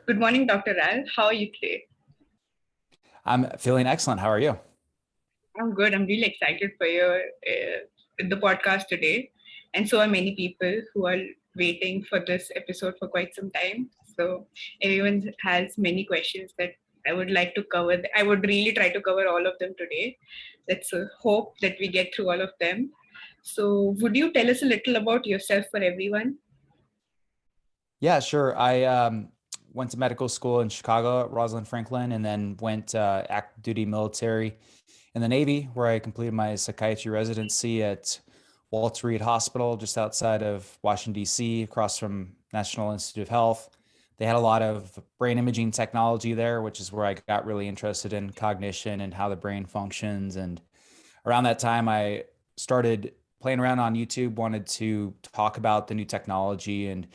Good morning, Dr. Rall. How are you today? I'm feeling excellent. How are you? I'm good. I'm really excited for your the podcast today, and so are many people who are waiting for this episode for quite some time. So everyone has many questions that I would like to cover. I would really try to cover all of them today. Let's hope that we get through all of them. So, would you tell us a little about yourself for everyone? Yeah, sure. I went to medical school in Chicago at Rosalind Franklin, and then went active duty military in the Navy, where I completed my psychiatry residency at Walter Reed Hospital, just outside of Washington, D.C., across from National Institute of Health. They had a lot of brain imaging technology there, which is where I got really interested in cognition and how the brain functions. And around that time, I started playing around on YouTube, wanted to talk about the new technology and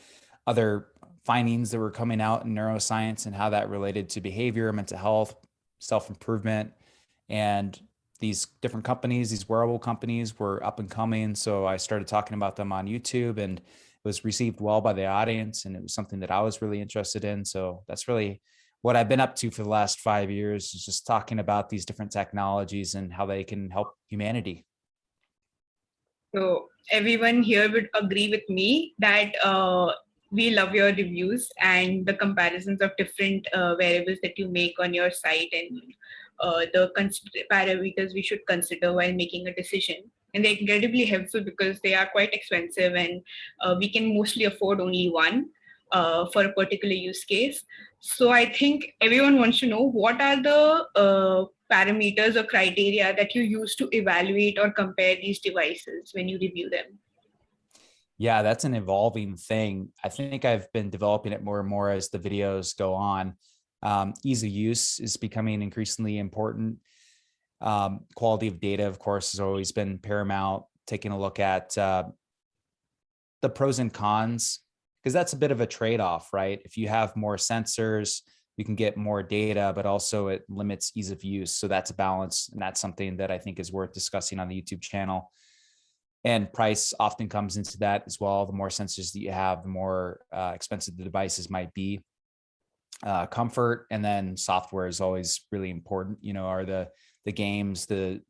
other findings that were coming out in neuroscience and how that related to behavior, mental health, self-improvement. And these different companies, these wearable companies, were up and coming. So I started talking about them on YouTube, and it was received well by the audience. And it was something that I was really interested in. So that's really what I've been up to for the last 5 years, is just talking about these different technologies and how they can help humanity. So everyone here would agree with me that we love your reviews and the comparisons of different variables that you make on your site, and the parameters we should consider while making a decision. And they're incredibly helpful because they are quite expensive, and we can mostly afford only one for a particular use case. So I think everyone wants to know, what are the parameters or criteria that you use to evaluate or compare these devices when you review them? Yeah, that's an evolving thing. I think I've been developing it more and more as the videos go on. Ease of use is becoming increasingly important. Quality of data, of course, has always been paramount. Taking a look at the pros and cons, because that's a bit of a trade-off, right? If you have more sensors, you can get more data, but also it limits ease of use. So that's a balance. And that's something that I think is worth discussing on the YouTube channel. And price often comes into that as well. The more sensors that you have, the more expensive the devices might be. Comfort, and then software is always really important. Are the games, the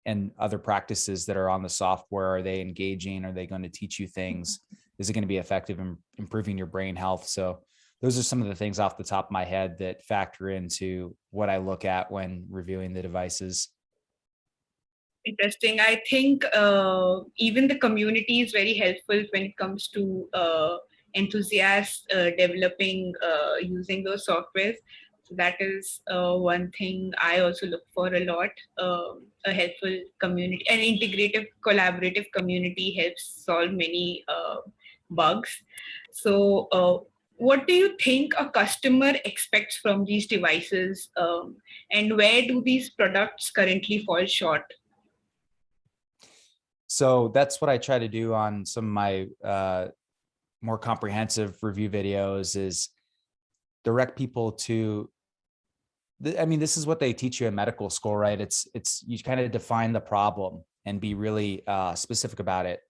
and other practices that are on the software, are they engaging? Are they going to teach you things? Is it going to be effective in improving your brain health? So those are some of the things off the top of my head that factor into what I look at when reviewing the devices. Interesting. I think even the community is very helpful when it comes to enthusiasts developing using those softwares. So that is one thing I also look for a lot. A helpful community, an integrative, collaborative community helps solve many bugs. So, what do you think a customer expects from these devices, and where do these products currently fall short? So that's what I try to do on some of my more comprehensive review videos, is direct people to, this is what they teach you in medical school, right? It's you kind of define the problem and be really specific about it.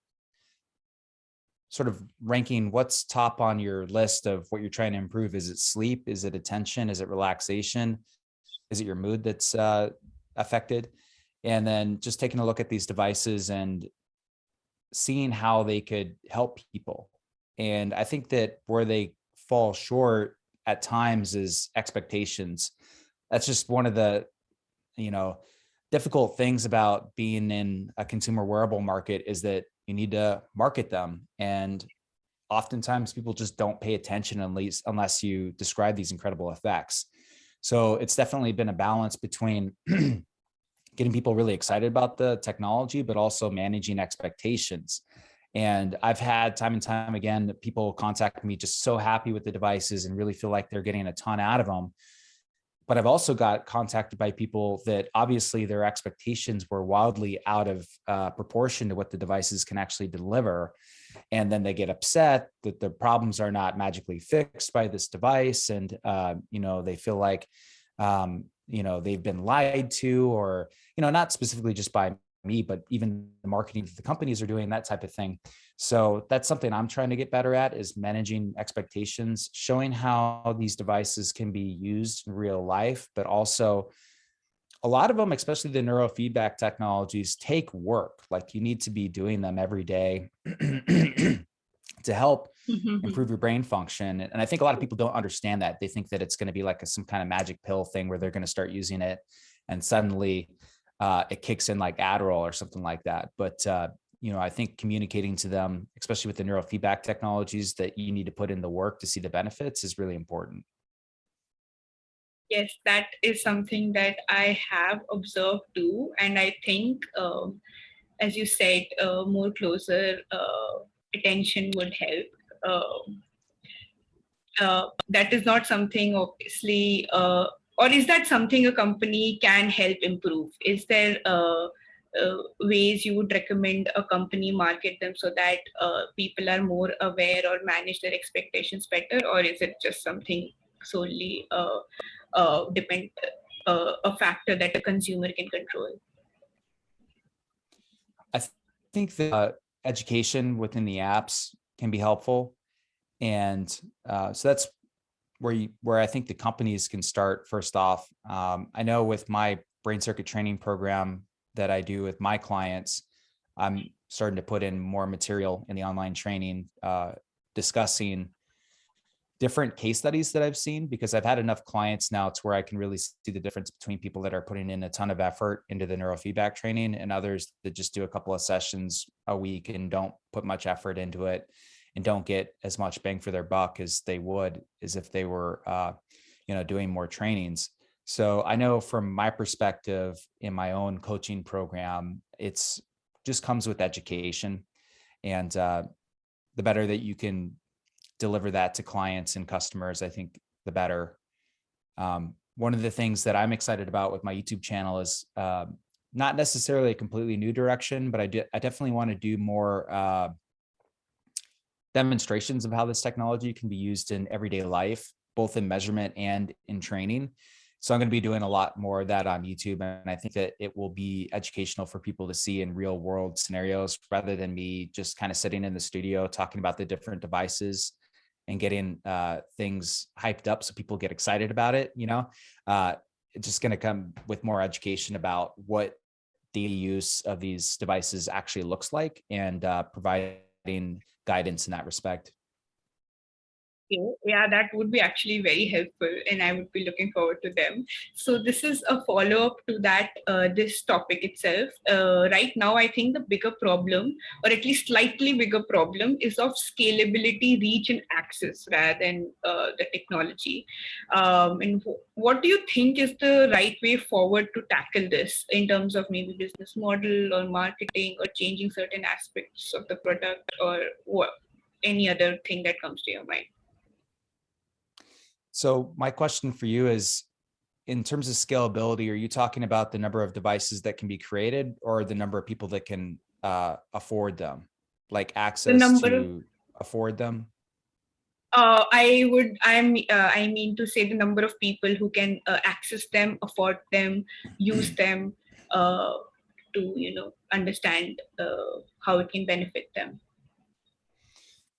Sort of ranking what's top on your list of what you're trying to improve. Is it sleep? Is it attention? Is it relaxation? Is it your mood that's affected? And then just taking a look at these devices and seeing how they could help people. And I think that where they fall short at times is expectations. That's just one of the, difficult things about being in a consumer wearable market, is that you need to market them. And oftentimes people just don't pay attention unless you describe these incredible effects. So it's definitely been a balance between getting people really excited about the technology, but also managing expectations. And I've had time and time again that people contact me just so happy with the devices and really feel like they're getting a ton out of them. But I've also got contacted by people that obviously their expectations were wildly out of proportion to what the devices can actually deliver. And then they get upset that the problems are not magically fixed by this device. And, they feel like, they've been lied to, or, not specifically just by me, but even the marketing that the companies are doing, that type of thing. So that's something I'm trying to get better at, is managing expectations, showing how these devices can be used in real life, but also a lot of them, especially the neurofeedback technologies, take work. Like you need to be doing them every day to help improve your brain function. And I think a lot of people don't understand that. They think that it's going to be like some kind of magic pill thing where they're going to start using it and suddenly it kicks in like Adderall or something like that. But I think communicating to them, especially with the neurofeedback technologies, that you need to put in the work to see the benefits is really important. Yes, that is something that I have observed too. And I think, as you said, more closer attention would help. That is not something, obviously, or is that something a company can help improve? Is there ways you would recommend a company market them so that people are more aware or manage their expectations better? Or is it just something solely depend a factor that a consumer can control? I think that education within the apps can be helpful. And so that's where I think the companies can start first off. I know with my brain circuit training program that I do with my clients, I'm starting to put in more material in the online training, discussing different case studies that I've seen, because I've had enough clients now to where I can really see the difference between people that are putting in a ton of effort into the neurofeedback training and others that just do a couple of sessions a week and don't put much effort into it and don't get as much bang for their buck as they would as if they were doing more trainings. So I know from my perspective in my own coaching program, it's just comes with education, and the better that you can deliver that to clients and customers, I think the better. One of the things that I'm excited about with my YouTube channel is not necessarily a completely new direction, but I definitely want to do more demonstrations of how this technology can be used in everyday life, both in measurement and in training. So I'm going to be doing a lot more of that on YouTube. And I think that it will be educational for people to see in real world scenarios, rather than me just kind of sitting in the studio talking about the different devices and getting things hyped up so people get excited about it. It's just going to come with more education about what the use of these devices actually looks like, and providing guidance in that respect. Yeah, that would be actually very helpful, and I would be looking forward to them. So this is a follow-up to that, this topic itself. Right now, I think the bigger problem, or at least slightly bigger problem, is of scalability, reach, and access rather than the technology. And what do you think is the right way forward to tackle this in terms of maybe business model or marketing or changing certain aspects of the product, or what, any other thing that comes to your mind? So my question for you is, in terms of scalability, are you talking about the number of devices that can be created, or the number of people that can afford them, like The access number of to afford them? I mean to say the number of people who can access them, afford them, use them, uh, to understand how it can benefit them.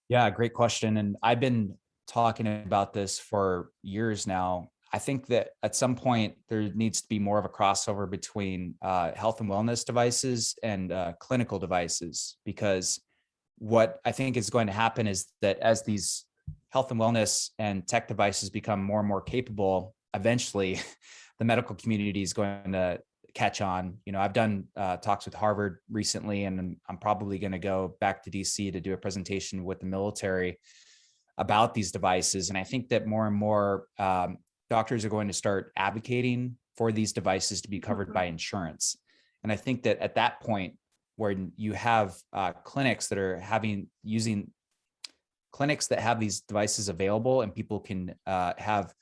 Yeah, great question. And I've been talking about this for years now. I think that at some point there needs to be more of a crossover between health and wellness devices and clinical devices, because what I think is going to happen is that as these health and wellness and tech devices become more and more capable, eventually the medical community is going to catch on. I've done talks with Harvard recently, and I'm probably going to go back to DC to do a presentation with the military about these devices. And I think that more and more doctors are going to start advocating for these devices to be covered by insurance. And I think that at that point, where you have clinics that are using clinics that have these devices available, and people can have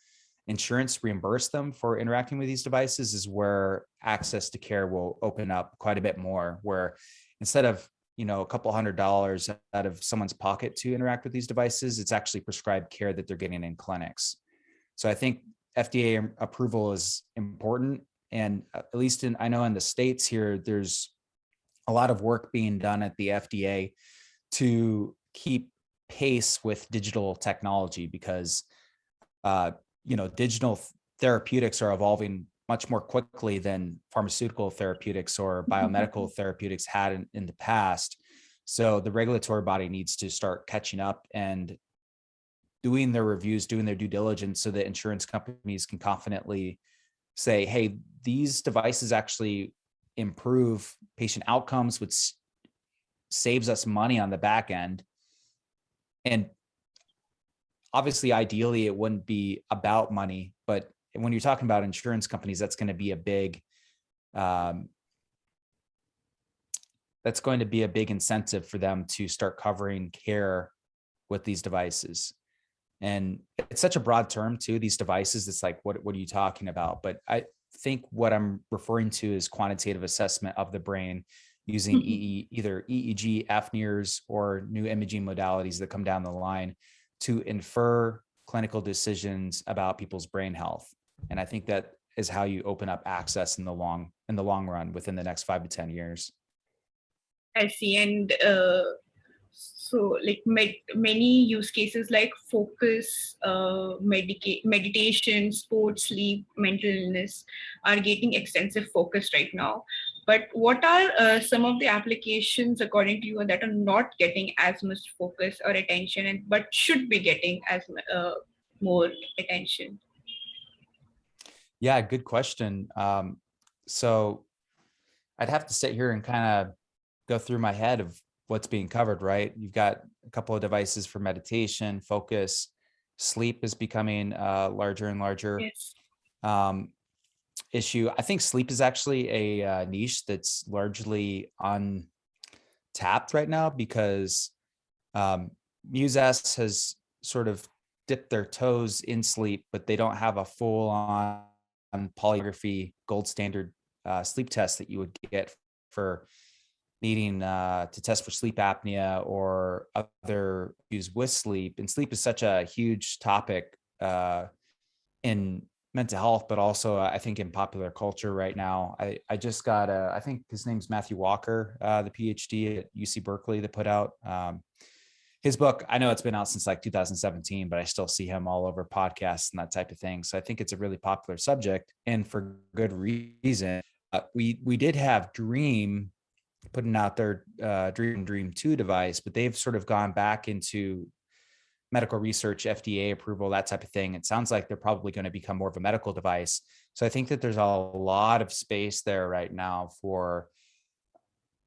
insurance reimburse them for interacting with these devices, is where access to care will open up quite a bit more, where instead of a couple $100 out of someone's pocket to interact with these devices, it's actually prescribed care that they're getting in clinics. So I think FDA approval is important. And at least I know in the States here, there's a lot of work being done at the FDA to keep pace with digital technology because digital therapeutics are evolving much more quickly than pharmaceutical therapeutics or biomedical therapeutics had in the past. So the regulatory body needs to start catching up and doing their reviews, doing their due diligence so that insurance companies can confidently say, hey, these devices actually improve patient outcomes, which saves us money on the back end. And obviously, ideally, it wouldn't be about money, but when you're talking about insurance companies, that's going to be a big incentive for them to start covering care with these devices. And it's such a broad term too, these devices. It's like, what are you talking about? But I think what I'm referring to is quantitative assessment of the brain using either EEG, FNIRS, or new imaging modalities that come down the line to infer clinical decisions about people's brain health. And I think that is how you open up access in the long run within the next 5 to 10 years. I see. And so like many use cases like focus, meditation, sports, sleep, mental illness are getting extensive focus right now. But what are some of the applications, according to you, that are not getting as much focus or attention, and but should be getting as more attention? Yeah, good question. So I'd have to sit here and kind of go through my head of what's being covered, right? You've got a couple of devices for meditation, focus, sleep is becoming larger and larger. Yes. Issue. I think sleep is actually a niche that's largely untapped right now because Muses has sort of dipped their toes in sleep, but they don't have a full on polygraphy gold standard sleep test that you would get for needing to test for sleep apnea or other issues with sleep. And sleep is such a huge topic in mental health, but also I think in popular culture right now. I just got I think his name's Matthew Walker, the PhD at UC Berkeley, that put out his book. I know it's been out since like 2017, but I still see him all over podcasts and that type of thing. So I think it's a really popular subject, and for good reason. We did have Dream putting out their Dream 2 device, but they've sort of gone back into medical research, FDA approval, that type of thing. It sounds like they're probably going to become more of a medical device. So I think that there's a lot of space there right now for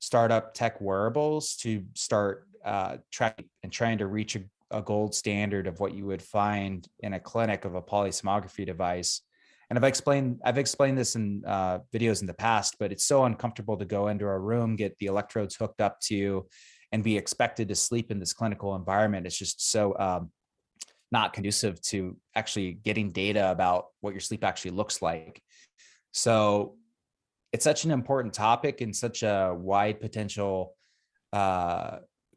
startup tech wearables to start tracking and trying to reach a gold standard of what you would find in a clinic of a polysomnography device. And I've explained this in videos in the past, but it's so uncomfortable to go into a room, get the electrodes hooked up to you, and be expected to sleep in this clinical environment. It's just so not conducive to actually getting data about what your sleep actually looks like. So it's such an important topic and such a wide potential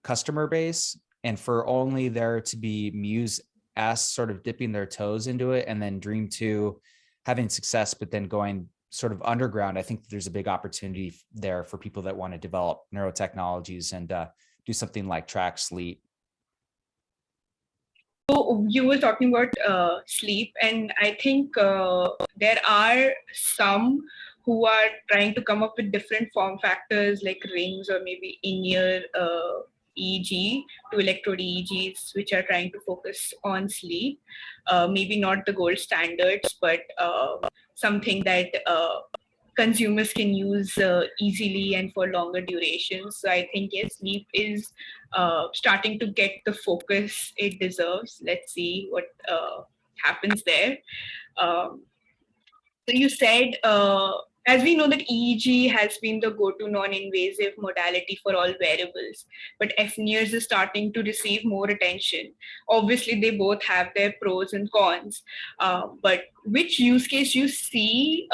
customer base. And for only there to be Muse S sort of dipping their toes into it, and then Dream 2 having success, but then going sort of underground, I think there's a big opportunity there for people that want to develop neurotechnologies and do something like track sleep. So you were talking about sleep, and I think there are some who are trying to come up with different form factors like rings or maybe in-ear EEG to electrode EEGs, which are trying to focus on sleep. Maybe not the gold standards, but something that consumers can use easily and for longer durations. So I think yes, sleep is starting to get the focus it deserves. Let's see what happens there. So you said, as we know that EEG has been the go-to non-invasive modality for all wearables, but FNIRS is starting to receive more attention. Obviously, they both have their pros and cons, but which use case you see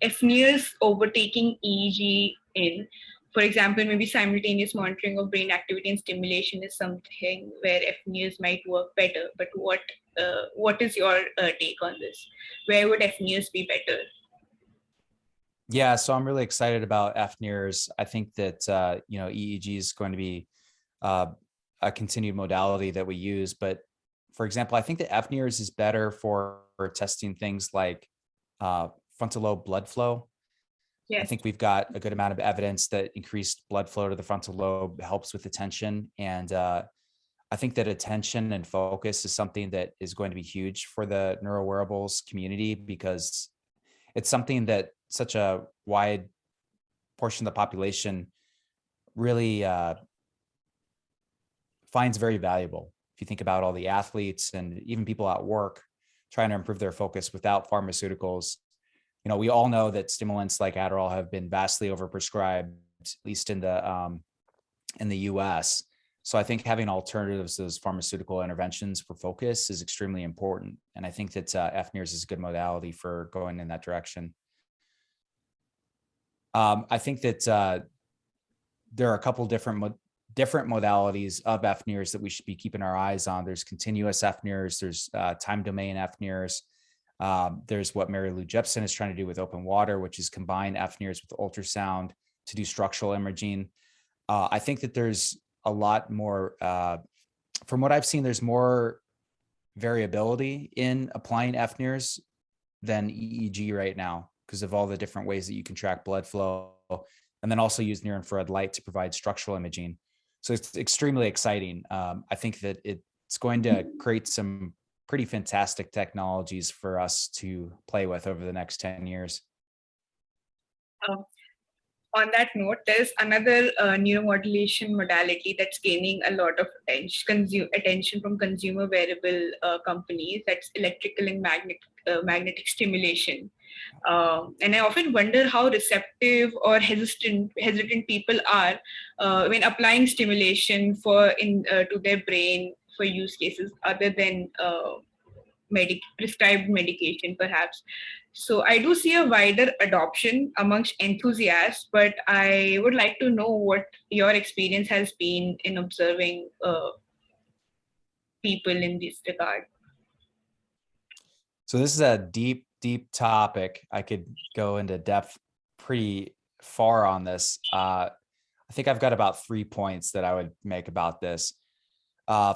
FNIRS overtaking EEG in? For example, maybe simultaneous monitoring of brain activity and stimulation is something where FNIRS might work better. But what is your take on this? Where would FNIRS be better? Yeah, so I'm really excited about FNIRS. I think that EEG is going to be uh, a continued modality that we use. But for example, I think that FNIRS is better for testing things like frontal lobe blood flow. I Yes. think we've got a good amount of evidence that increased blood flow to the frontal lobe helps with attention. And I think that attention and focus is something that is going to be huge for the neuro wearables community, because it's something that such a wide portion of the population really finds very valuable. If you think about all the athletes and even people at work trying to improve their focus without pharmaceuticals, we all know that stimulants like Adderall have been vastly overprescribed, at least in the US. So I think having alternatives to those pharmaceutical interventions for focus is extremely important. And I think that FNIRS is a good modality for going in that direction. I think that there are a couple different modalities of FNIRS that we should be keeping our eyes on. There's continuous FNIRS, there's time domain FNIRS. There's what Mary Lou Jepson is trying to do with open water, which is combine FNIRS with ultrasound to do structural imaging. I think that there's a lot more, from what I've seen, there's more variability in applying FNIRS than EEG right now because of all the different ways that you can track blood flow, and then also use near-infrared light to provide structural imaging. So it's extremely exciting. I think that it's going to create some pretty fantastic technologies for us to play with over the next 10 years. On that note, there's another neuromodulation modality that's gaining a lot of attention from consumer wearable companies. That's electrical and magnetic stimulation. And I often wonder how receptive or hesitant people are when applying stimulation to their brain for use cases other than prescribed medication, perhaps. So I do see a wider adoption amongst enthusiasts, but I would like to know what your experience has been in observing people in this regard. So this is a deep, deep topic. I could go into depth pretty far on this. I think I've got about 3 points that I would make about this.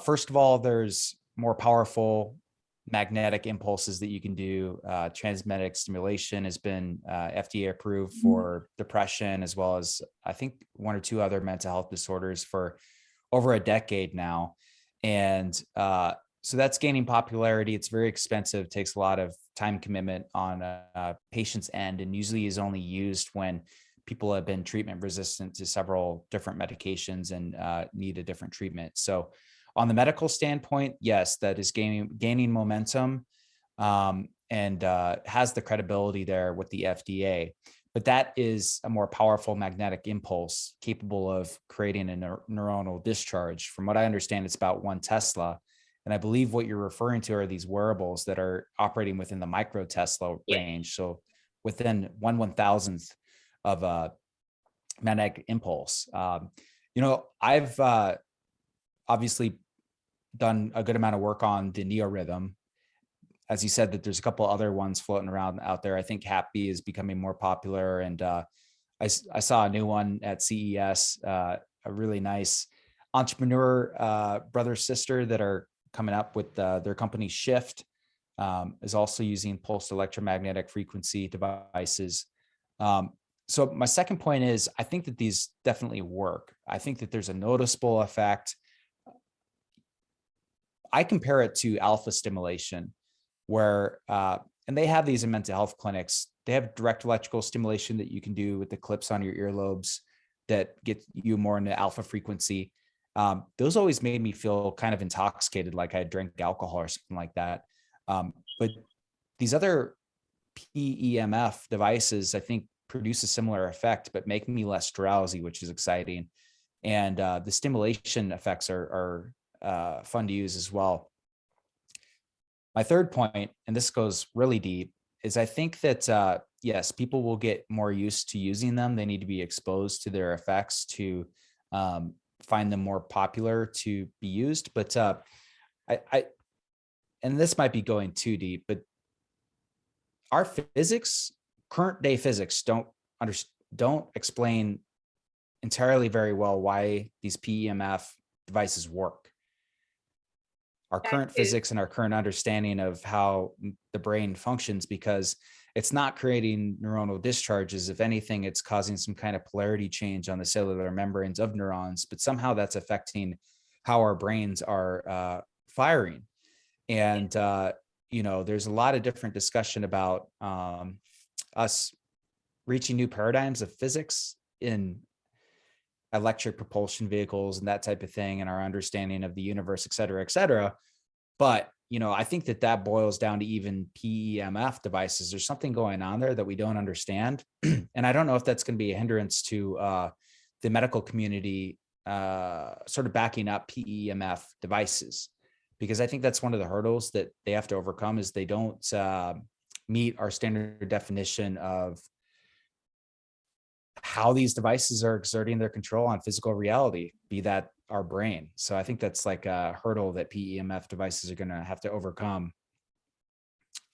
First of all, there's more powerful magnetic impulses that you can do. Transmagnetic stimulation has been FDA approved for depression, as well as I think 1 or 2 other mental health disorders for over a decade now. And so that's gaining popularity. It's very expensive, takes a lot of time commitment on a patient's end, and usually is only used when people have been treatment resistant to several different medications and need a different treatment. So on the medical standpoint, yes, that is gaining momentum and has the credibility there with the FDA. But that is a more powerful magnetic impulse capable of creating a neuronal discharge. From what I understand, it's about 1 Tesla. And I believe what you're referring to are these wearables that are operating within the micro Tesla range. So within 1/1000th of a magnetic impulse. I've obviously done a good amount of work on the neorhythm. As you said, that there's a couple other ones floating around out there. I think Happy is becoming more popular, and I saw a new one at CES, a really nice entrepreneur brother sister that are coming up with their company Shift, is also using pulsed electromagnetic frequency devices. So my second point is, I think that these definitely work. I think that there's a noticeable effect. I compare it to alpha stimulation, where, and they have these in mental health clinics. They have direct electrical stimulation that you can do with the clips on your earlobes that get you more into alpha frequency. Those always made me feel kind of intoxicated, like I drank alcohol or something like that. But these other PEMF devices, I think, produce a similar effect, but make me less drowsy, which is exciting. And the stimulation effects are fun to use as well. My third point, and this goes really deep, is I think that, yes, people will get more used to using them. They need to be exposed to their effects to find them more popular to be used. But and this might be going too deep, but our physics, current day physics, don't don't explain entirely very well why these PEMF devices work. Our current physics and our current understanding of how the brain functions, because it's not creating neuronal discharges. If anything, it's causing some kind of polarity change on the cellular membranes of neurons, but somehow that's affecting how our brains are firing. And, there's a lot of different discussion about us reaching new paradigms of physics in electric propulsion vehicles and that type of thing, and our understanding of the universe, et cetera, et cetera. But, I think that boils down to even PEMF devices. There's something going on there that we don't understand. And I don't know if that's going to be a hindrance to the medical community sort of backing up PEMF devices, because I think that's one of the hurdles that they have to overcome, is they don't meet our standard definition of how these devices are exerting their control on physical reality, be that our brain. So I think that's like a hurdle that PEMF devices are going to have to overcome.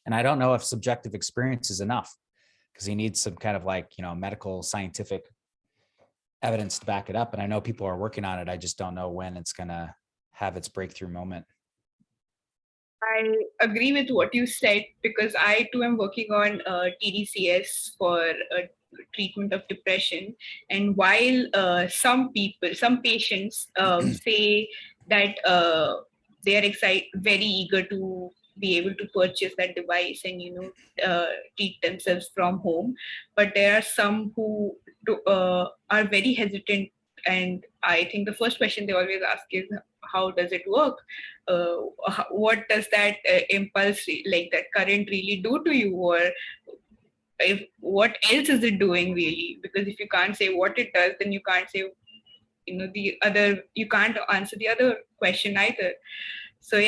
And I don't know if subjective experience is enough, because you need some kind of medical scientific evidence to back it up. And I know people are working on it. I just don't know when it's going to have its breakthrough moment. I agree with what you said, because I too am working on TDCS for treatment of depression. And while some patients say that they are very eager to be able to purchase that device and treat themselves from home, but there are some who are very hesitant. And I think the first question they always ask is, how does it work? What does that impulse, like that current, really do to you? Or what else is it doing really? Because if you can't say what it does, then you can't say, you can't answer the other question either. So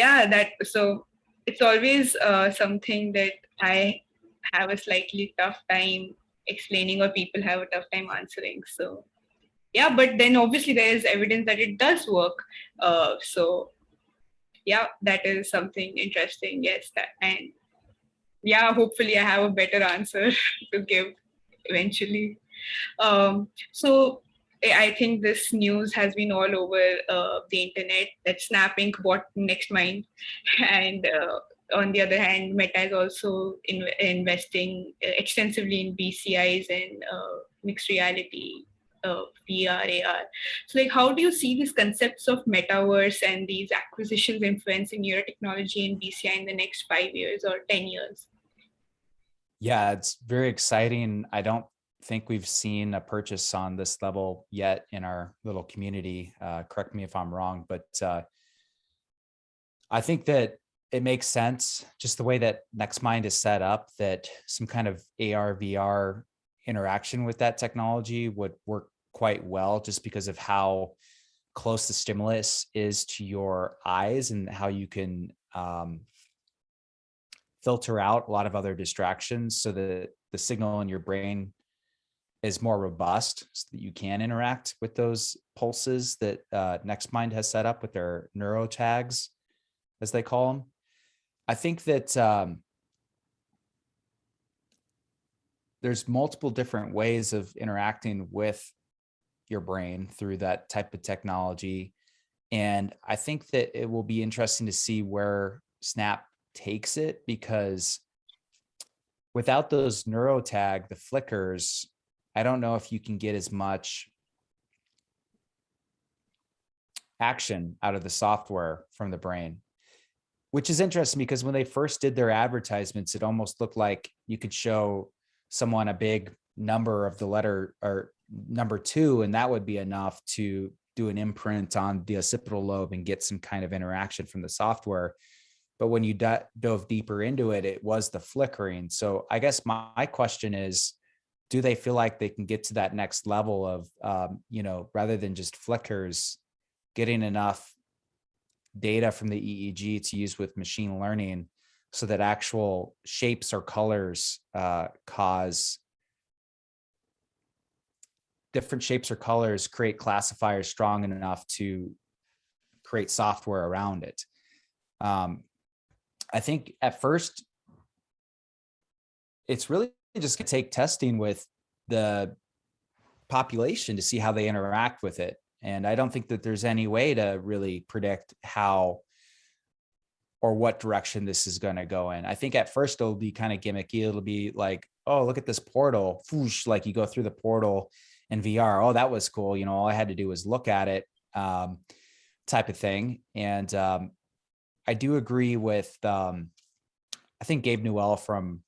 so it's always something that I have a slightly tough time explaining, or people have a tough time answering. So yeah, but then obviously there is evidence that it does work. So yeah, that is something interesting. Yes, and yeah, hopefully I have a better answer to give eventually. So I think this news has been all over the internet that Snap Inc. bought Nextmind, and on the other hand, Meta is also investing extensively in BCIs and mixed reality, VR, AR. So, how do you see these concepts of metaverse and these acquisitions influencing neurotechnology and BCI in the next 5 years or 10 years? Yeah, it's very exciting. I don't think we've seen a purchase on this level yet in our little community. Correct me if I'm wrong, but I think that it makes sense, just the way that Nextmind is set up, that some kind of AR, VR interaction with that technology would work quite well, just because of how close the stimulus is to your eyes and how you can filter out a lot of other distractions so that the signal in your brain is more robust, so that you can interact with those pulses that Nextmind has set up with their neurotags, as they call them. I think that there's multiple different ways of interacting with your brain through that type of technology. And I think that it will be interesting to see where Snap takes it, because without those neurotag, the flickers, I don't know if you can get as much action out of the software from the brain, which is interesting, because when they first did their advertisements, it almost looked like you could show someone a big number of the letter or number 2, and that would be enough to do an imprint on the occipital lobe and get some kind of interaction from the software. But when you dove deeper into it, it was the flickering. So I guess my question is, do they feel like they can get to that next level of, rather than just flickers, getting enough data from the EEG to use with machine learning so that actual shapes or colors cause different shapes or colors, create classifiers strong enough to create software around it. I think at first it's really just going to take testing with the population to see how they interact with it. And I don't think that there's any way to really predict how or what direction this is going to go in. I think at first it'll be kind of gimmicky. It'll be like, oh, look at this portal. Whoosh, like you go through the portal in VR. Oh, that was cool. You know, all I had to do was look at it, type of thing. And I do agree with, I think Gabe Newell from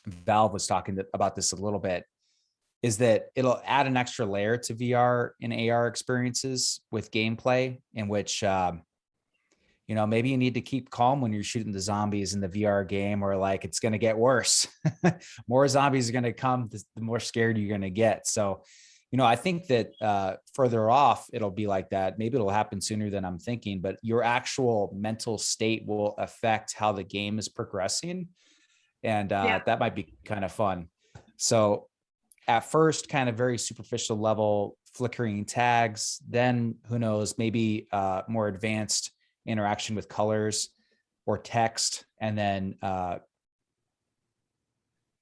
Valve was talking about this a little bit, is that it'll add an extra layer to VR and AR experiences with gameplay in which, you know, maybe you need to keep calm when you're shooting the zombies in the VR game, or like it's going to get worse. More zombies are going to come, the more scared you're going to get. So, you know, I think that further off, it'll be like that. Maybe it'll happen sooner than I'm thinking, but your actual mental state will affect how the game is progressing. And that might be kind of fun. So at first, kind of very superficial level, flickering tags, then who knows, maybe more advanced interaction with colors or text, and then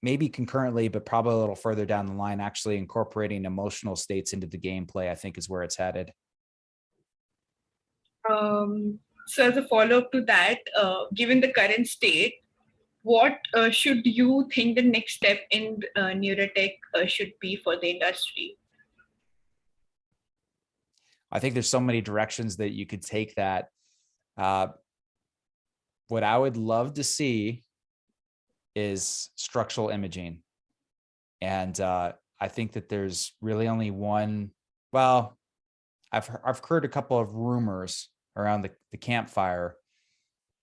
maybe concurrently, but probably a little further down the line, actually incorporating emotional states into the gameplay, I think is where it's headed. So as a follow-up to that, given the current state, what should you think the next step in neurotech should be for the industry? I think there's so many directions that you could take that. What I would love to see is structural imaging. And I think that there's really only one, well, I've heard a couple of rumors around the campfire,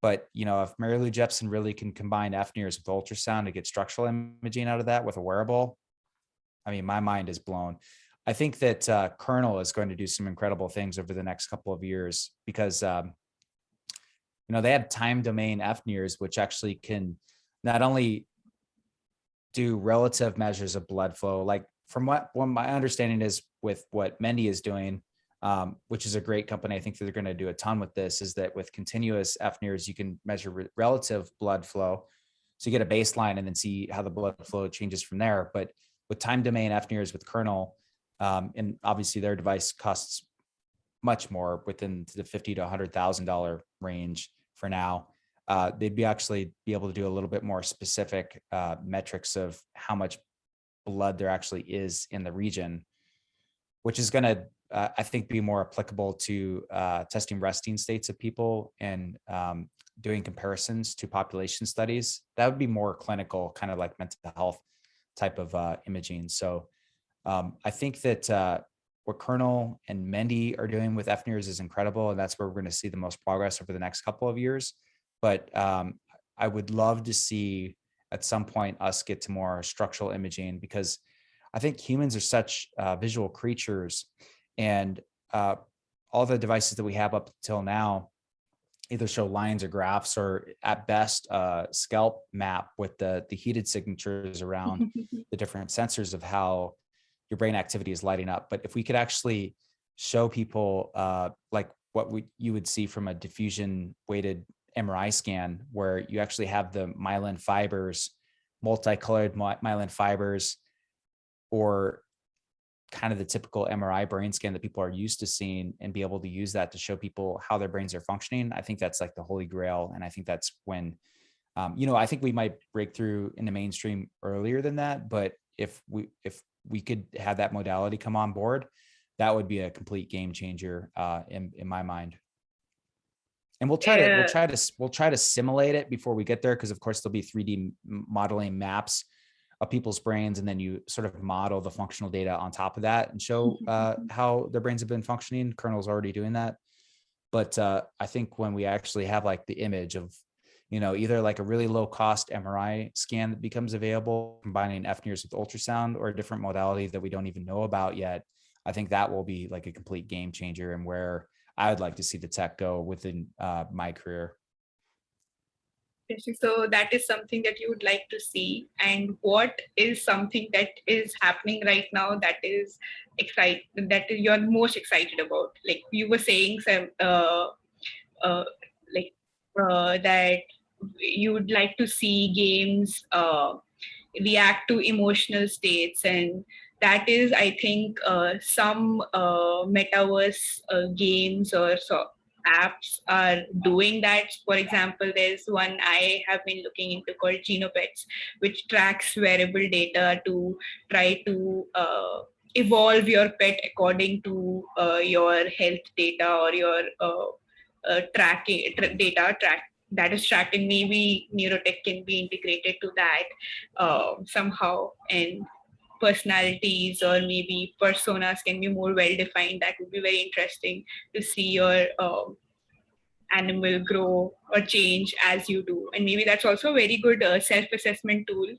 but you know, if Mary Lou Jepsen really can combine FNIRS with ultrasound to get structural imaging out of that with a wearable, I mean, my mind is blown. I think that Kernel is going to do some incredible things over the next couple of years because, you know, they have time domain FNIRS, which actually can not only do relative measures of blood flow, like from what my understanding is with what Mendy is doing, which is a great company. I think that they're going to do a ton with this, is that with continuous FNIRS, you can measure relative blood flow. So you get a baseline and then see how the blood flow changes from there. But with time domain FNIRS with Kernel, and obviously their device costs much more, within the $50,000 to $100,000 range for now. They'd be able to do a little bit more specific metrics of how much blood there actually is in the region, which is going to, I think, be more applicable to testing resting states of people and doing comparisons to population studies. That would be more clinical, kind of like mental health type of imaging. So I think that what Kernel and Mendy are doing with FNIRS is incredible, and that's where we're going to see the most progress over the next couple of years. But I would love to see at some point us get to more structural imaging, because I think humans are such visual creatures, and all the devices that we have up till now either show lines or graphs, or at best scalp map with the heated signatures around the different sensors of how your brain activity is lighting up. But if we could actually show people like what you would see from a diffusion weighted MRI scan, where you actually have the myelin fibers, multicolored myelin fibers, or kind of the typical MRI brain scan that people are used to seeing, and be able to use that to show people how their brains are functioning, I think that's like the holy grail. And I think that's when, you know, I think we might break through in the mainstream earlier than that. But if we could have that modality come on board, that would be a complete game changer in my mind. And we'll try to simulate it before we get there, because of course there'll be 3D modeling maps of people's brains, and then you sort of model the functional data on top of that and show how their brains have been functioning. Kernel's already doing that. But I think when we actually have like the image of, you know, either like a really low cost MRI scan that becomes available, combining FNIRS with ultrasound, or a different modality that we don't even know about yet, I think that will be like a complete game changer, and where I would like to see the tech go within my career. So that is something that you would like to see. And what is something that is happening right now that is that you're most excited about? Like you were saying, some that you would like to see games react to emotional states. And that is, I think, some metaverse games or apps are doing that. For example, there's one I have been looking into called Genopets, which tracks wearable data to try to evolve your pet according to your health data or your data that is tracked, and maybe neurotech can be integrated to that somehow, and personalities or maybe personas can be more well defined. That would be very interesting to see your animal grow or change as you do. And maybe that's also a very good self-assessment tool,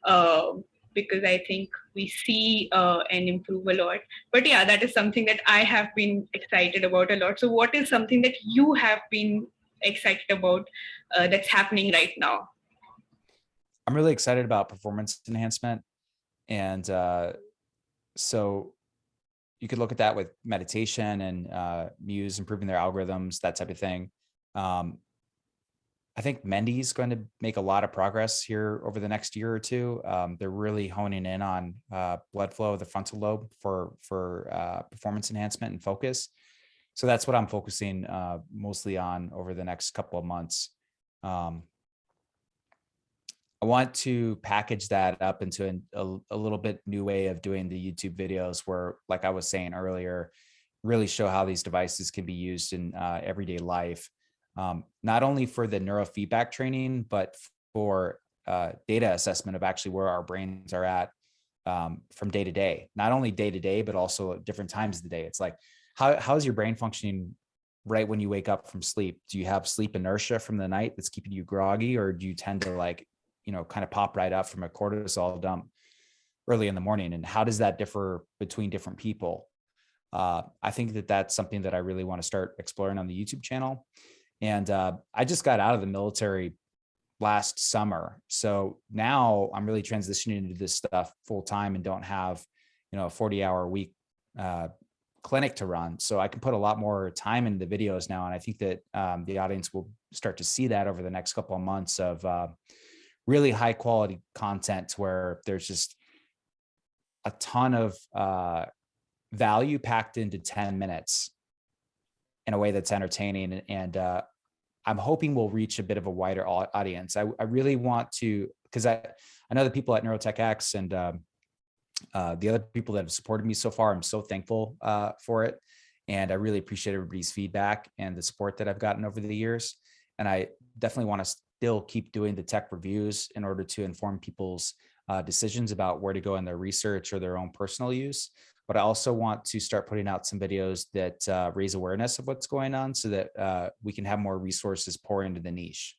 uh, because I think we see and improve a lot. But yeah, that is something that I have been excited about a lot. So what is something that you have been excited about that's happening right now? I'm really excited about performance enhancement. And so you could look at that with meditation and Muse improving their algorithms, that type of thing. I think Mendy's going to make a lot of progress here over the next year or two. They're really honing in on blood flow of the frontal lobe for performance enhancement and focus. So that's what I'm focusing mostly on over the next couple of months. I want to package that up into a little bit new way of doing the YouTube videos where, like I was saying earlier, really show how these devices can be used in everyday life, not only for the neurofeedback training, but for data assessment of actually where our brains are at from day to day, not only day to day, but also at different times of the day. It's like, how's your brain functioning right when you wake up from sleep? Do you have sleep inertia from the night that's keeping you groggy, or do you tend to kind of pop right up from a cortisol dump early in the morning? And how does that differ between different people? I think that that's something that I really want to start exploring on the YouTube channel. And I just got out of the military last summer. So now I'm really transitioning into this stuff full time and don't have, a 40-hour week clinic to run. So I can put a lot more time into the videos now. And I think that the audience will start to see that over the next couple of months of really high quality content where there's just a ton of value packed into 10 minutes in a way that's entertaining. And I'm hoping we'll reach a bit of a wider audience. I really want to, because I know the people at Neurotech X and the other people that have supported me so far, I'm so thankful for it. And I really appreciate everybody's feedback and the support that I've gotten over the years. And I definitely want to still keep doing the tech reviews in order to inform people's decisions about where to go in their research or their own personal use. But I also want to start putting out some videos that raise awareness of what's going on so that we can have more resources pour into the niche.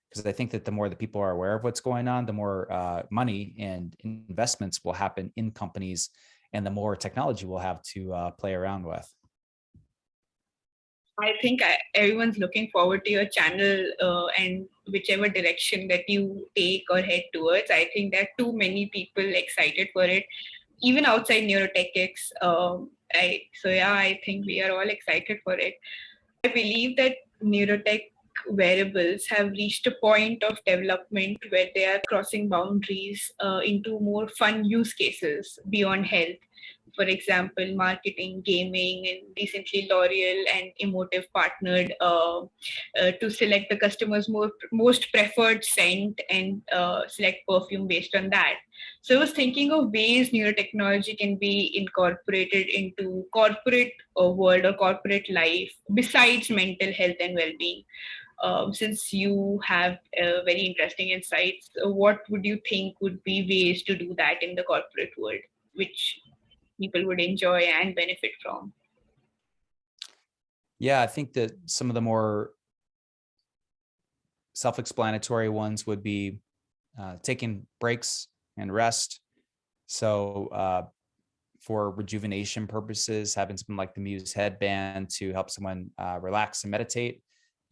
Because I think that the more that people are aware of what's going on, the more money and investments will happen in companies and the more technology we'll have to play around with. I think everyone's looking forward to your channel and whichever direction that you take or head towards. I think there are too many people excited for it, even outside neurotechnics. I think we are all excited for it. I believe that neurotech wearables have reached a point of development where they are crossing boundaries into more fun use cases beyond health. For example, marketing, gaming, and recently L'Oreal and Emotive partnered to select the customer's most preferred scent and select perfume based on that. So I was thinking of ways neurotechnology can be incorporated into corporate world or corporate life besides mental health and well-being. Since you have very interesting insights, what would you think would be ways to do that in the corporate world, which people would enjoy and benefit from? Yeah, I think that some of the more self-explanatory ones would be taking breaks and rest. So for rejuvenation purposes, having something like the Muse headband to help someone relax and meditate,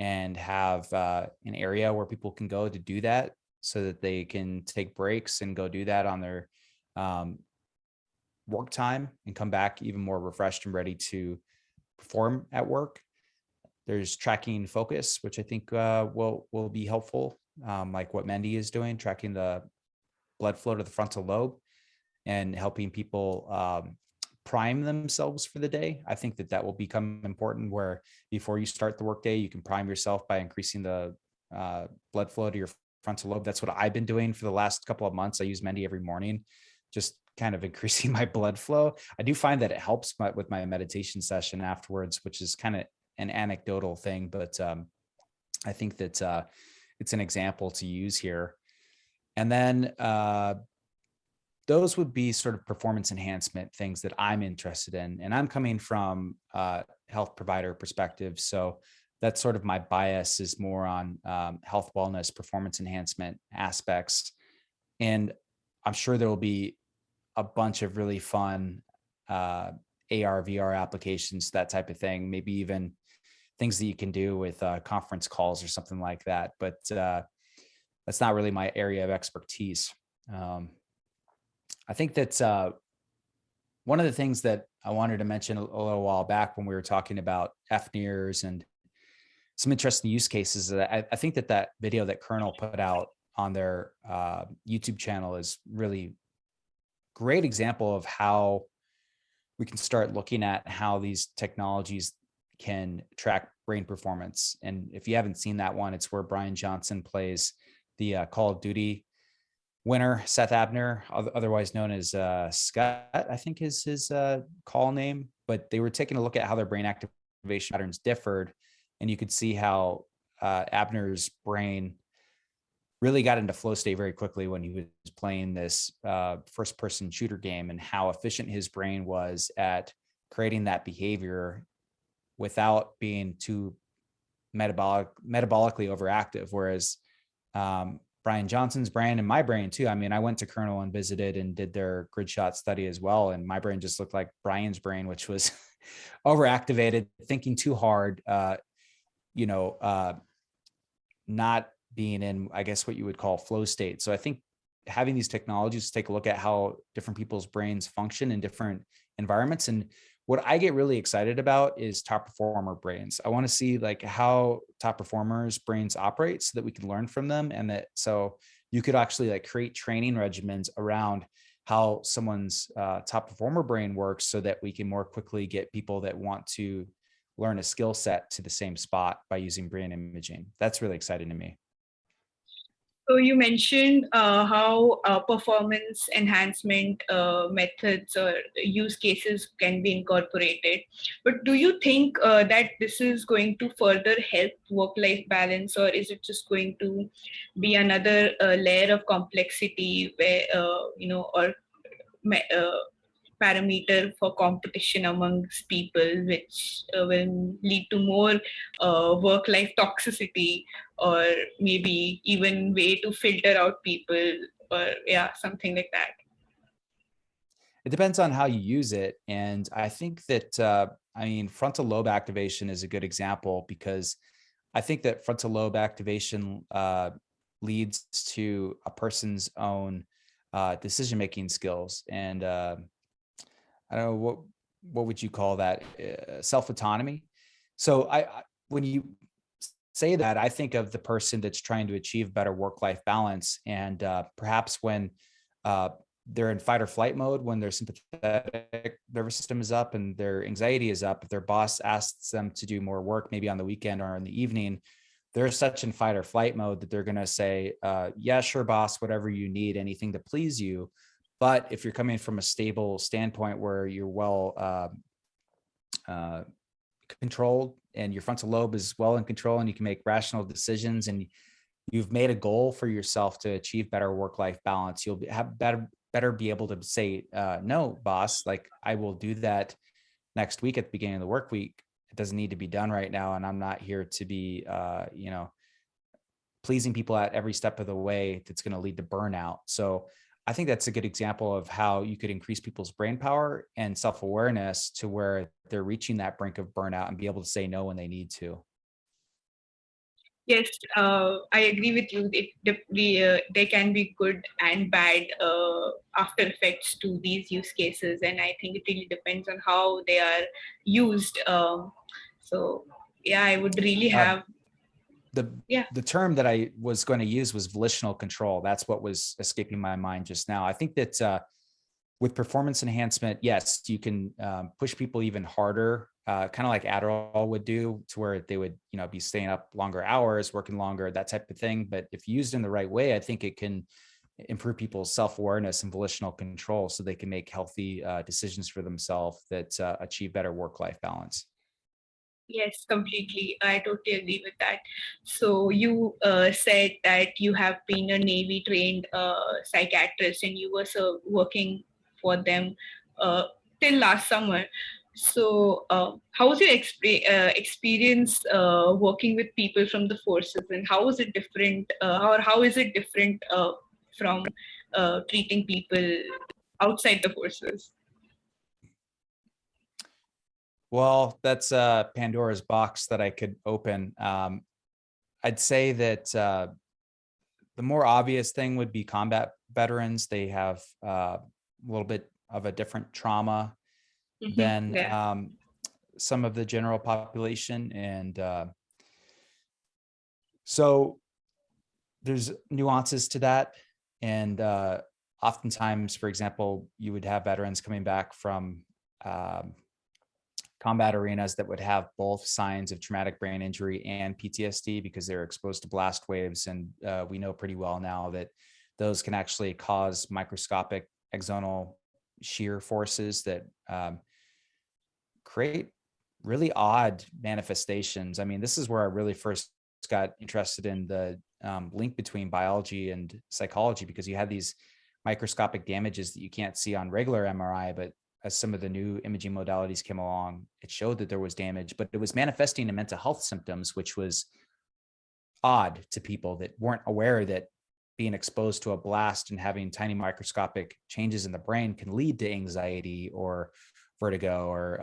and have an area where people can go to do that so that they can take breaks and go do that on their work time and come back even more refreshed and ready to perform at work. There's tracking focus, which I think will be helpful, like what Mendy is doing, tracking the blood flow to the frontal lobe and helping people prime themselves for the day. I think that will become important, where before you start the workday, you can prime yourself by increasing the blood flow to your frontal lobe. That's what I've been doing for the last couple of months. I use Mendi every morning, just kind of increasing my blood flow. I do find that it helps with my meditation session afterwards, which is kind of an anecdotal thing, but I think that it's an example to use here. And then those would be sort of performance enhancement things that I'm interested in. And I'm coming from a health provider perspective. So that's sort of my bias, is more on health, wellness, performance enhancement aspects. And I'm sure there will be a bunch of really fun AR, VR applications, that type of thing, maybe even things that you can do with conference calls or something like that. But that's not really my area of expertise. I think that one of the things that I wanted to mention a little while back when we were talking about FNIRS and some interesting use cases, that I think that video that Kernel put out on their YouTube channel is really great example of how we can start looking at how these technologies can track brain performance. And if you haven't seen that one, it's where Brian Johnson plays the Call of Duty winner, Seth Abner, otherwise known as Scott, I think is his call name. But they were taking a look at how their brain activation patterns differed. And you could see how Abner's brain really got into flow state very quickly when he was playing this first person shooter game, and how efficient his brain was at creating that behavior without being too metabolically overactive. Whereas Brian Johnson's brain, and my brain too. I mean, I went to Kernel and visited and did their grid shot study as well. And my brain just looked like Brian's brain, which was overactivated, thinking too hard, not being in, I guess, what you would call flow state. So I think having these technologies take a look at how different people's brains function in different environments. And what I get really excited about is top performer brains. I want to see like how top performers brains operate so that we can learn from them. And that, so you could actually like create training regimens around how someone's top performer brain works, so that we can more quickly get people that want to learn a skill set to the same spot by using brain imaging. That's really exciting to me. So you mentioned how performance enhancement methods or use cases can be incorporated. But do you think that this is going to further help work-life balance, or is it just going to be another layer of complexity where, or parameter for competition amongst people, which will lead to more work-life toxicity, or maybe even way to filter out people, or something like that? It depends on how you use it. And I think that, frontal lobe activation is a good example, because I think that frontal lobe activation leads to a person's own decision-making skills. And I don't know, what would you call that? Self-autonomy. So when you say that, I think of the person that's trying to achieve better work-life balance. And perhaps when they're in fight or flight mode, when their sympathetic nervous system is up and their anxiety is up, if their boss asks them to do more work, maybe on the weekend or in the evening, they're such in fight or flight mode that they're going to say, yeah, sure, boss, whatever you need, anything to please you. But if you're coming from a stable standpoint where you're well controlled and your frontal lobe is well in control and you can make rational decisions and you've made a goal for yourself to achieve better work-life balance, you'll have better be able to say, no, boss, like I will do that next week at the beginning of the work week. It doesn't need to be done right now. And I'm not here to be, pleasing people at every step of the way that's going to lead to burnout. So I think that's a good example of how you could increase people's brain power and self-awareness to where they're reaching that brink of burnout and be able to say no when they need to. Yes, I agree with you. There can be good and bad after effects to these use cases, and I think it really depends on how they are used. So, yeah, I would really have. Yeah. the term that I was going to use was volitional control. That's what was escaping my mind just now. I think that with performance enhancement, yes, you can push people even harder, kind of like Adderall would do, to where they would, be staying up longer hours, working longer, that type of thing. But if used in the right way, I think it can improve people's self-awareness and volitional control so they can make healthy decisions for themselves that achieve better work-life balance. Yes, completely. I totally agree with that. So you said that you have been a Navy trained psychiatrist and you were working for them uh, till last summer. So how was your experience working with people from the forces, and how was it different, or how is it different from treating people outside the forces? Well, that's Pandora's box that I could open. I'd say that the more obvious thing would be combat veterans. They have a little bit of a different trauma than Yeah. some of the general population. And so there's nuances to that. And oftentimes, for example, you would have veterans coming back from combat arenas that would have both signs of traumatic brain injury and PTSD because they're exposed to blast waves. And we know pretty well now that those can actually cause microscopic axonal shear forces that create really odd manifestations. I mean, this is where I really first got interested in the link between biology and psychology, because you had these microscopic damages that you can't see on regular MRI, but as some of the new imaging modalities came along, it showed that there was damage, but it was manifesting in mental health symptoms, which was odd to people that weren't aware that being exposed to a blast and having tiny microscopic changes in the brain can lead to anxiety or vertigo or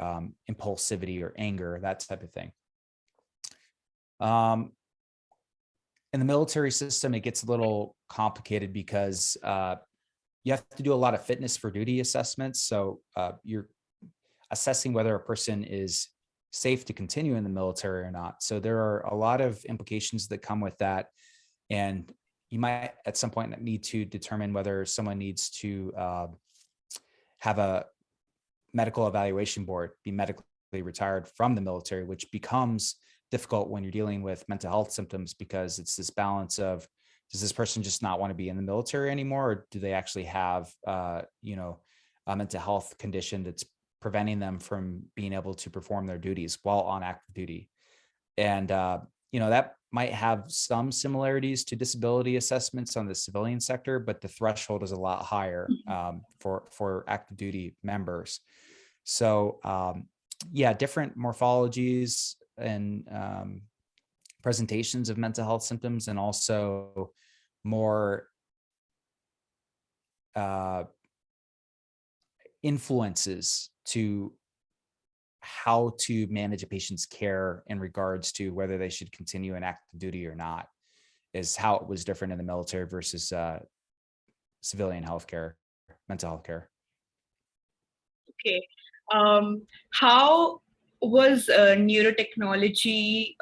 impulsivity or anger, that type of thing. In the military system, it gets a little complicated because you have to do a lot of fitness for duty assessments. So you're assessing whether a person is safe to continue in the military or not. So there are a lot of implications that come with that. And you might at some point need to determine whether someone needs to have a medical evaluation board, be medically retired from the military, which becomes difficult when you're dealing with mental health symptoms, because it's this balance of, does this person just not want to be in the military anymore, or do they actually have a mental health condition that's preventing them from being able to perform their duties while on active duty? And that might have some similarities to disability assessments on the civilian sector, but the threshold is a lot higher for active duty members. So different morphologies and presentations of mental health symptoms, and also more influences to how to manage a patient's care in regards to whether they should continue in active duty or not, is how it was different in the military versus civilian healthcare, mental health care. Okay. How was neurotechnology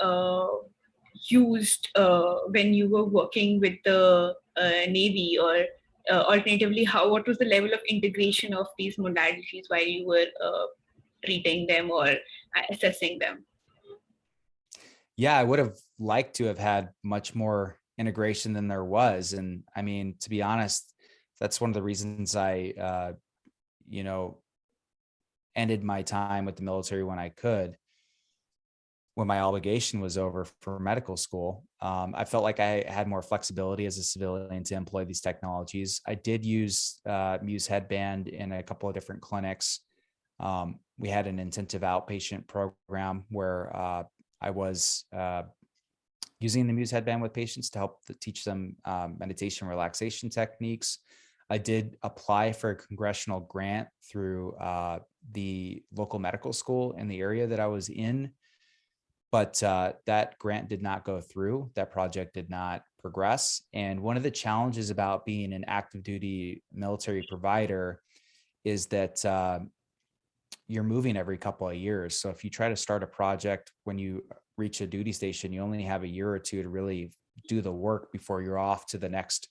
used when you were working with the Navy, or alternatively, what was the level of integration of these modalities while you were treating them or assessing them? Yeah, I would have liked to have had much more integration than there was. And I mean, to be honest, that's one of the reasons I, ended my time with the military when I could, when my obligation was over for medical school. I felt like I had more flexibility as a civilian to employ these technologies. I did use Muse headband in a couple of different clinics. We had an intensive outpatient program where I was using the Muse headband with patients to help teach them meditation relaxation techniques. I did apply for a congressional grant through the local medical school in the area that I was in, but that grant did not go through. That project did not progress. And one of the challenges about being an active duty military provider is that you're moving every couple of years. So if you try to start a project when you reach a duty station, you only have a year or two to really do the work before you're off to the next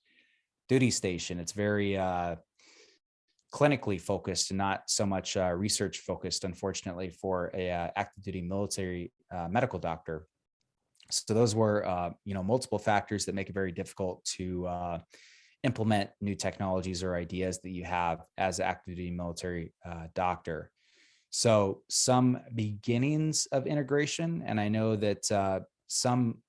duty station. It's very clinically focused and not so much research focused, unfortunately, for a active duty military medical doctor. So those were, multiple factors that make it very difficult to implement new technologies or ideas that you have as an active duty military doctor. So some beginnings of integration, and I know that some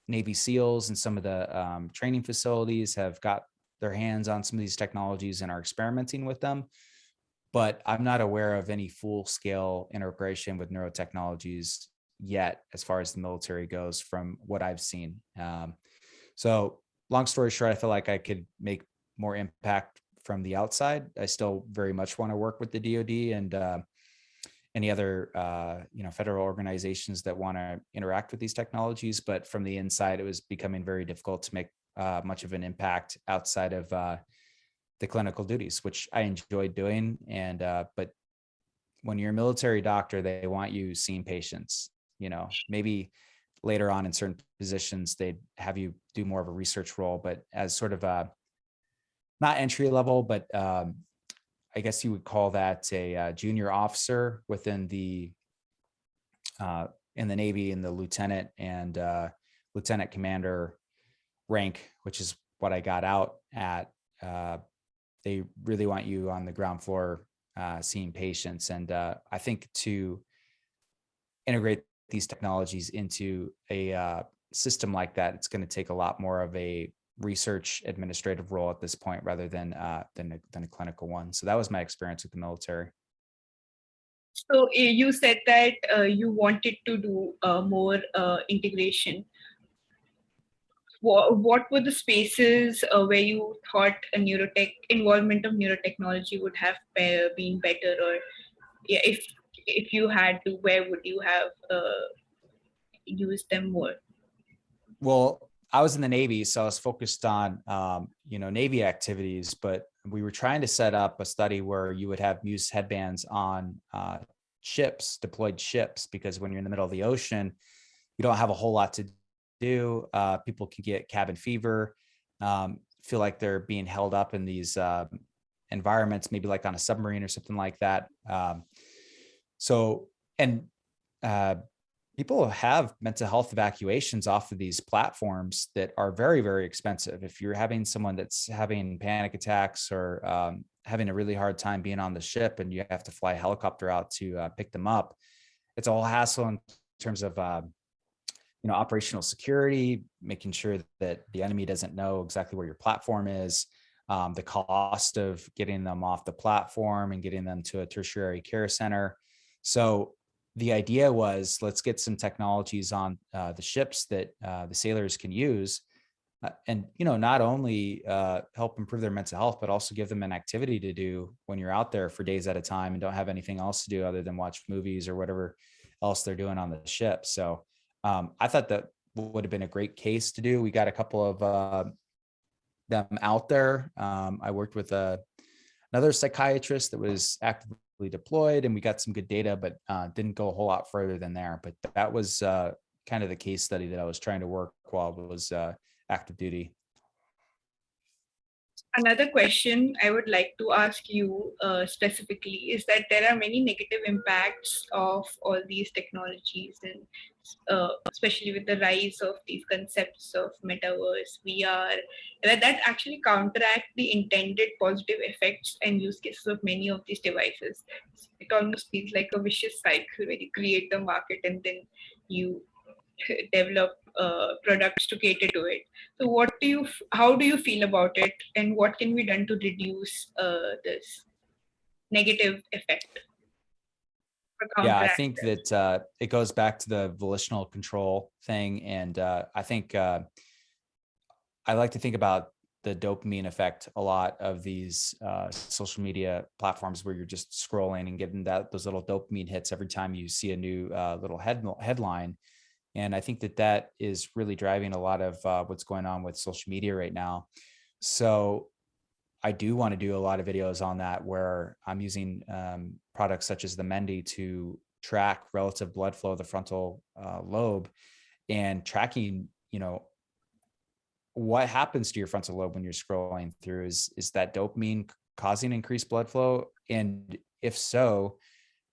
Navy SEALs and some of the training facilities have got their hands on some of these technologies and are experimenting with them. But I'm not aware of any full-scale integration with neurotechnologies yet, as far as the military goes, from what I've seen. So long story short, I feel like I could make more impact from the outside. I still very much want to work with the DoD and any other federal organizations that want to interact with these technologies. But from the inside, it was becoming very difficult to make much of an impact outside of the clinical duties, which I enjoyed doing. And but when you're a military doctor, they want you seeing patients. Maybe later on in certain positions, they'd have you do more of a research role, but as sort of a not entry level, but I guess you would call that a junior officer within the in the Navy, in the lieutenant and lieutenant commander rank, which is what I got out at. They really want you on the ground floor seeing patients. And I think to integrate these technologies into a system like that, it's going to take a lot more of a research administrative role at this point rather than a clinical one. So that was my experience with the military. So you said that you wanted to do more integration. What were the spaces where you thought a neurotech involvement of neurotechnology would have been better, or yeah, if you had to, where would you have used them more? Well, I was in the Navy, so I was focused on Navy activities, but we were trying to set up a study where you would have Muse headbands on ships, deployed ships, because when you're in the middle of the ocean, you don't have a whole lot to do. People can get cabin fever, feel like they're being held up in these environments, maybe like on a submarine or something like that. People have mental health evacuations off of these platforms that are very, very expensive. If you're having someone that's having panic attacks or having a really hard time being on the ship and you have to fly a helicopter out to pick them up, it's a whole hassle in terms of operational security, making sure that the enemy doesn't know exactly where your platform is, the cost of getting them off the platform and getting them to a tertiary care center. So the idea was, let's get some technologies on the ships that the sailors can use and not only help improve their mental health, but also give them an activity to do when you're out there for days at a time and don't have anything else to do other than watch movies or whatever else they're doing on the ship. So I thought that would have been a great case to do. We got a couple of them out there. I worked with another psychiatrist that was actively deployed, and we got some good data, but didn't go a whole lot further than there. But that was kind of the case study that I was trying to work while I was active duty. Another question I would like to ask you specifically is that there are many negative impacts of all these technologies, and especially with the rise of these concepts of metaverse, VR, that actually counteract the intended positive effects and use cases of many of these devices. It almost feels like a vicious cycle where you create the market and then you develop products to cater to it. So how do you feel about it, and what can be done to reduce this negative effect? Yeah, I think that it goes back to the volitional control thing. And I think I like to think about the dopamine effect a lot of these social media platforms where you're just scrolling and getting those little dopamine hits every time you see a new little headline. And I think that is really driving a lot of what's going on with social media right now. So I do want to do a lot of videos on that where I'm using products such as the Mendy to track relative blood flow of the frontal lobe and tracking, what happens to your frontal lobe when you're scrolling through. Is that dopamine causing increased blood flow? And if so,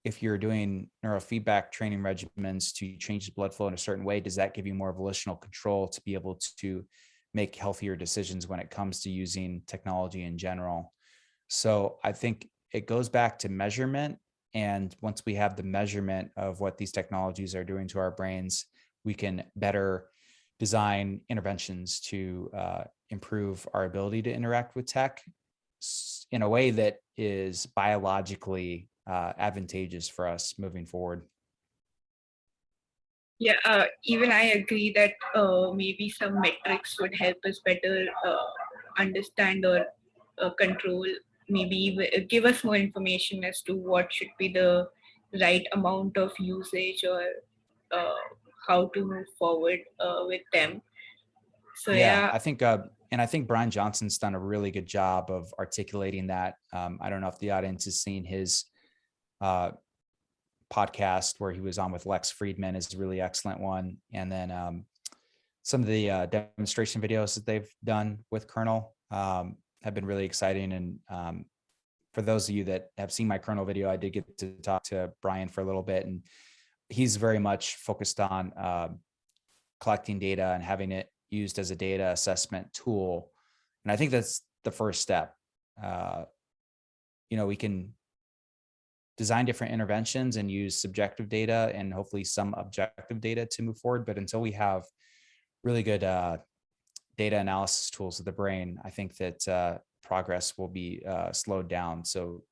if you're doing neurofeedback training regimens to change the blood flow in a certain way, does that give you more volitional control to be able to make healthier decisions when it comes to using technology in general? So I think it goes back to measurement. And once we have the measurement of what these technologies are doing to our brains, we can better design interventions to improve our ability to interact with tech in a way that is biologically advantageous for us moving forward. Yeah, even I agree that maybe some metrics would help us better understand or control, maybe give us more information as to what should be the right amount of usage or uh, how to move forward with them. So Yeah, yeah, I think Brian Johnson's done a really good job of articulating that. I don't know if the audience has seen his podcast where he was on with Lex Friedman, is a really excellent one. And then some of the demonstration videos that they've done with Kernel have been really exciting. And for those of you that have seen my Kernel video, I did get to talk to Brian for a little bit, and he's very much focused on collecting data and having it used as a data assessment tool. And I think that's the first step. We can design different interventions and use subjective data and hopefully some objective data to move forward. But until we have really good data analysis tools of the brain, I think that progress will be slowed down. So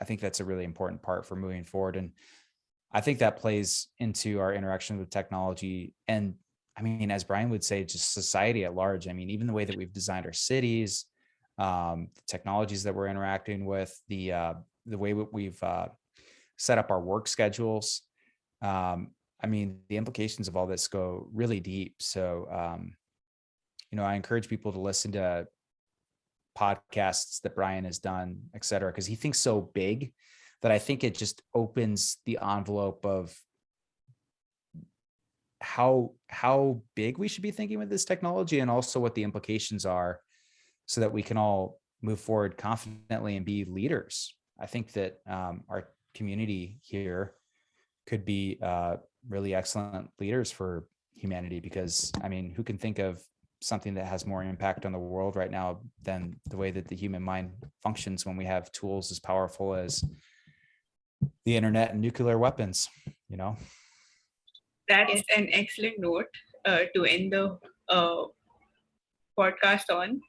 I think that's a really important part for moving forward. And I think that plays into our interaction with technology. And I mean, as Brian would say, just society at large. I mean, even the way that we've designed our cities, the technologies that we're interacting with, the way we've set up our work schedules. I mean, the implications of all this go really deep. So, I encourage people to listen to podcasts that Brian has done, et cetera, because he thinks so big that I think it just opens the envelope of how big we should be thinking with this technology, and also what the implications are, so that we can all move forward confidently and be leaders. I think that our community here could be really excellent leaders for humanity, because I mean, who can think of something that has more impact on the world right now than the way that the human mind functions when we have tools as powerful as the internet and nuclear weapons, that is an excellent note to end the podcast on.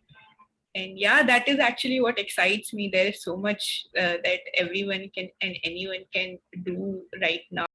And yeah, that is actually what excites me. There is so much that everyone can and anyone can do right now